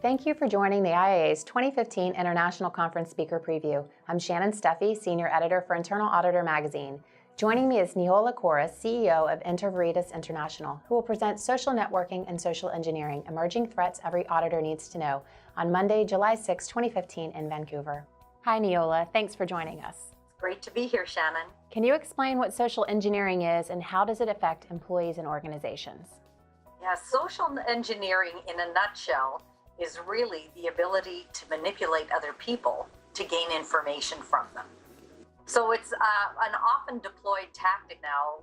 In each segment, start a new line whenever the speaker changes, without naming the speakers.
Thank you for joining the IAA's 2015 International Conference Speaker Preview. I'm Shannon Steffi, Senior Editor for Internal Auditor magazine. Joining me is Neola Corus, CEO of Inter Veritas International, who will present Social Networking and Social Engineering, Emerging Threats Every Auditor Needs to Know, on Monday, July 6, 2015 in Vancouver. Hi, Neola. Thanks for joining us.
It's great to be here, Shannon.
Can you explain what social engineering is and how does it affect employees and organizations?
Yeah, social engineering in a nutshell is really the ability to manipulate other people to gain information from them. So it's an often deployed tactic now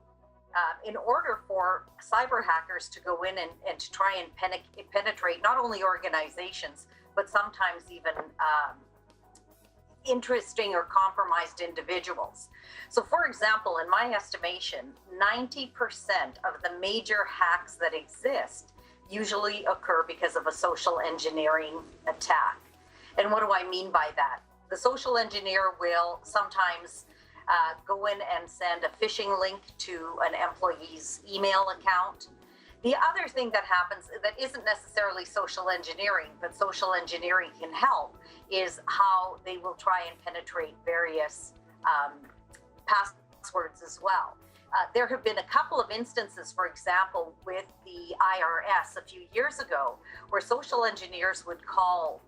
in order for cyber hackers to go in and to try and penetrate not only organizations, but sometimes even interesting or compromised individuals. So for example, in my estimation, 90% of the major hacks that exist usually occur because of a social engineering attack. And what do I mean by that? The social engineer will sometimes go in and send a phishing link to an employee's email account. The other thing that happens that isn't necessarily social engineering, but social engineering can help, is how they will try and penetrate various passwords as well. There have been a couple of instances, for example, with the IRS a few years ago, where social engineers would call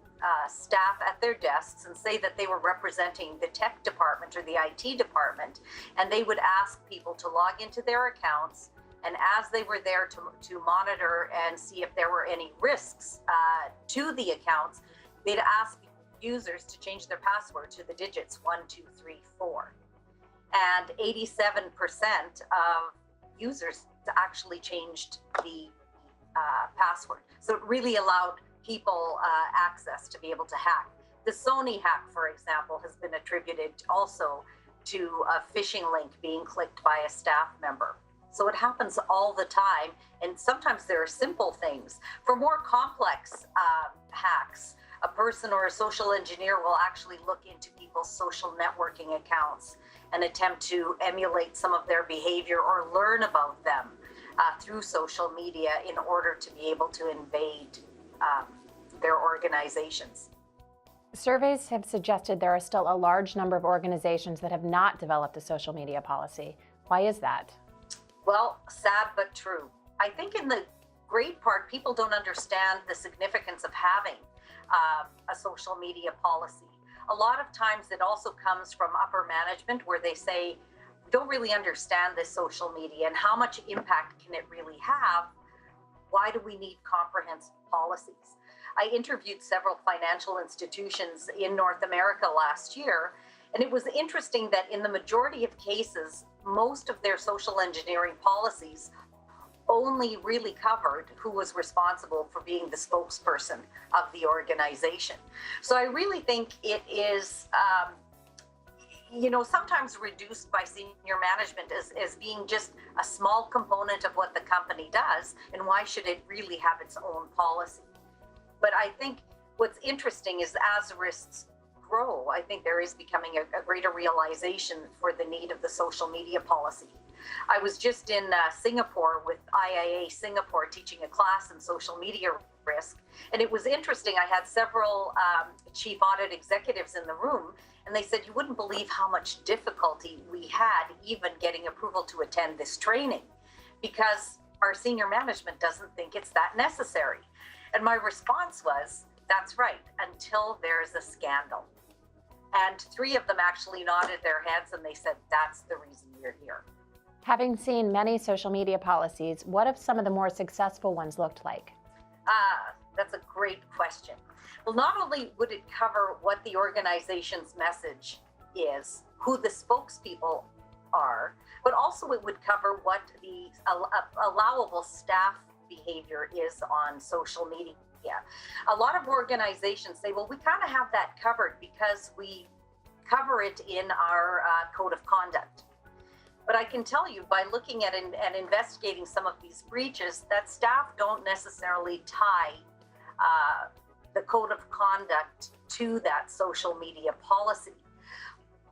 staff at their desks and say that they were representing the tech department or the IT department, and they would ask people to log into their accounts, and as they were there to monitor and see if there were any risks to the accounts, they'd ask users to change their password to the digits 1, 2, 3, 4. And 87% of users actually changed the password. So it really allowed people access to be able to hack. The Sony hack, for example, has been attributed also to a phishing link being clicked by a staff member. So it happens all the time, and sometimes there are simple things. For more complex hacks, a person or a social engineer will actually look into people's social networking accounts and attempt to emulate some of their behavior or learn about them through social media in order to be able to invade their organizations.
Surveys have suggested there are still a large number of organizations that have not developed a social media policy. Why is that?
Well, sad but true. I think in the great part, people don't understand the significance of having a social media policy. A lot of times it also comes from upper management where they say, don't really understand this social media and how much impact can it really have? Why do we need comprehensive policies? I interviewed several financial institutions in North America last year, and it was interesting that in the majority of cases, most of their social engineering policies only really covered who was responsible for being the spokesperson of the organization. So I really think it is, sometimes reduced by senior management as being just a small component of what the company does, and why should it really have its own policy? But I think what's interesting is as risks grow, I think there is becoming a greater realization for the need of the social media policy. I was just in Singapore with IIA Singapore teaching a class in social media risk, and it was interesting. I had several chief audit executives in the room, and they said, you wouldn't believe how much difficulty we had even getting approval to attend this training because our senior management doesn't think it's that necessary. And my response was, that's right, until there's a scandal. And 3 of them actually nodded their heads and they said, that's the reason we're here.
Having seen many social media policies, what have some of the more successful ones looked like?
That's a great question. Well, not only would it cover what the organization's message is, who the spokespeople are, but also it would cover what the allowable staff behavior is on social media. A lot of organizations say, well, we kind of have that covered because we cover it in our code of conduct. But I can tell you by looking at and investigating some of these breaches that staff don't necessarily tie the code of conduct to that social media policy.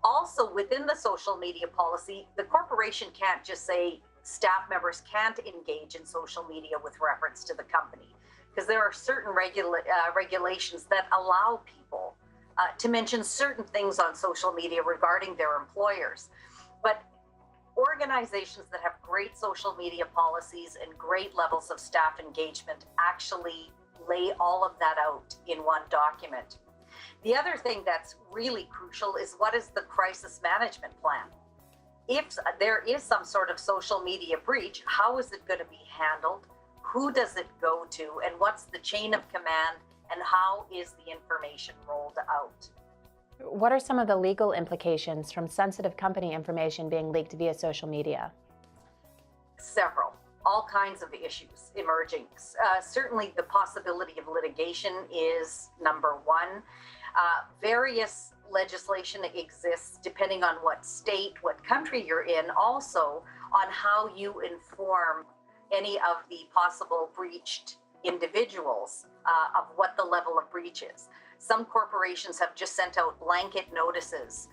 Also, within the social media policy, the corporation can't just say staff members can't engage in social media with reference to the company. because there are certain regulations that allow people to mention certain things on social media regarding their employers. But organizations that have great social media policies and great levels of staff engagement actually lay all of that out in one document. The other thing that's really crucial is, what is the crisis management plan? If there is some sort of social media breach, how is it going to be handled? Who does it go to? And what's the chain of command? And how is the information rolled out?
What are some of the legal implications from sensitive company information being leaked via social media?
Several. All kinds of issues emerging. Certainly the possibility of litigation is number one. Various legislation exists depending on what state, what country you're in, also on how you inform any of the possible breached individuals of what the level of breach is. Some corporations have just sent out blanket notices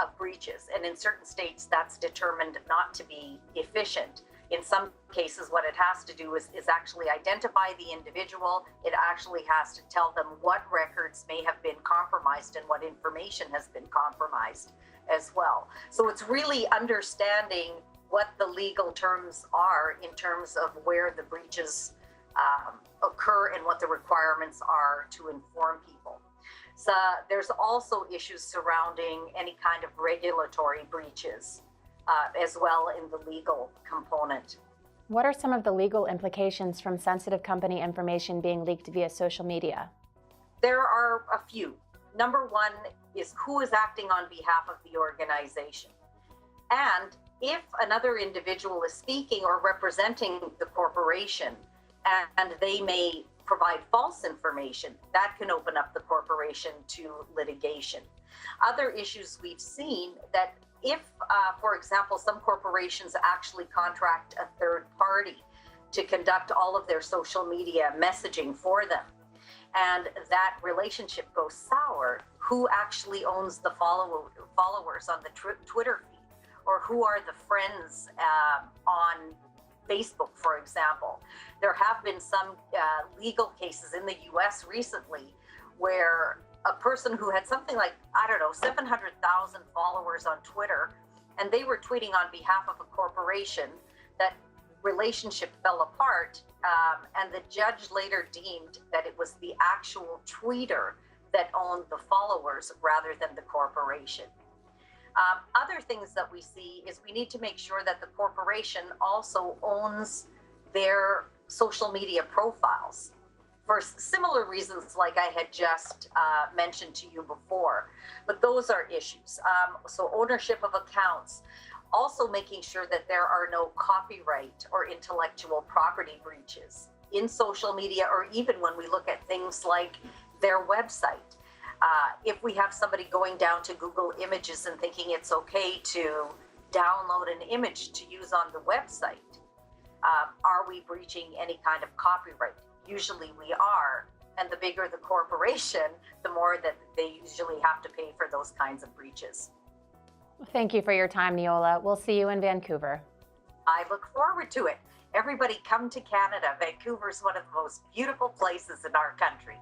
of breaches, and in certain states that's determined not to be efficient. In some cases, what it has to do is actually identify the individual. It actually has to tell them what records may have been compromised and what information has been compromised as well. So it's really understanding what the legal terms are in terms of where the breaches occur and what the requirements are to inform people. So there's also issues surrounding any kind of regulatory breaches as well in the legal component.
What are some of the legal implications from sensitive company information being leaked via social media?
There are a few. Number one is who is acting on behalf of the organization. And if another individual is speaking or representing the corporation and they may provide false information, that can open up the corporation to litigation. Other issues we've seen that if, for example, some corporations actually contract a third party to conduct all of their social media messaging for them, and that relationship goes sour, who actually owns the followers on the Twitter feed, or who are the friends on Facebook, for example. There have been some legal cases in the US recently where a person who had something like, 700,000 followers on Twitter, and they were tweeting on behalf of a corporation, that relationship fell apart, and the judge later deemed that it was the actual tweeter that owned the followers rather than the corporation. Other things that we see is we need to make sure that the corporation also owns their social media profiles for similar reasons like I had just mentioned to you before. But those are issues. So ownership of accounts, also making sure that there are no copyright or intellectual property breaches in social media, or even when we look at things like their website. If we have somebody going down to Google Images and thinking it's okay to download an image to use on the website, are we breaching any kind of copyright? Usually we are. And the bigger the corporation, the more that they usually have to pay for those kinds of breaches.
Thank you for your time, Neola. We'll see you in Vancouver.
I look forward to it. Everybody come to Canada. Vancouver is one of the most beautiful places in our country.